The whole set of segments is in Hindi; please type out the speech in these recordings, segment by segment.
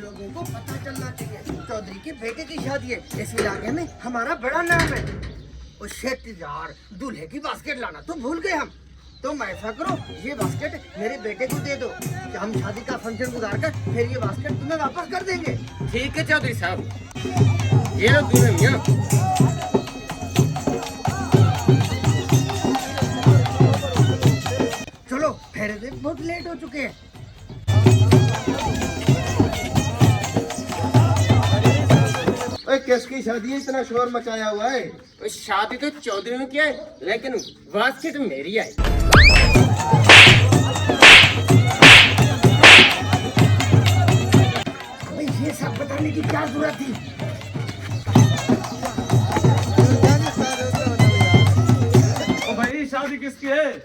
लोगों को पता चलना चाहिए चौधरी के बेटे की शादी है, इस इलाके में हमारा बड़ा नाम है। और शेतीदार दूल्हे की बास्केट लाना तो भूल गए हम। तो मैं ऐसा करो, ये बास्केट मेरे बेटे को दे दो कि हम शादी का फंक्शन गुजार कर फिर ये बास्केट तुम्हें वापस कर देंगे। ठीक है चौधरी साहब, ये लो दूल्हे मियाँ। चलो फेरे दे, बहुत लेट हो चुके हैं। किसकी शादी है, इतना शोर मचाया हुआ है? और शादी तो चौधरी ने किया है, लेकिन बास्केट मेरी है। अबे ये सब बताने की क्या जरूरत थी? ओ भाई शादी किसकी है?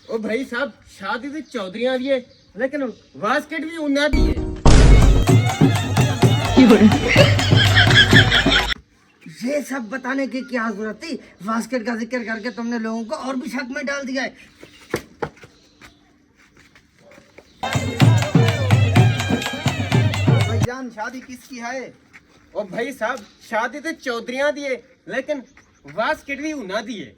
ओ भाई साहब, शादी तो चौधरी की है, लेकिन बास्केट भी उन्हें दी है। ये सब बताने की क्या जरूरत थी? बास्केट का जिक्र करके तुमने लोगों को और भी शक में डाल दिया है। भाईजान शादी किसकी है? ओ भाई साहब, शादी तो चौधरी दी है, लेकिन बास्केट भी उन्हें दी है।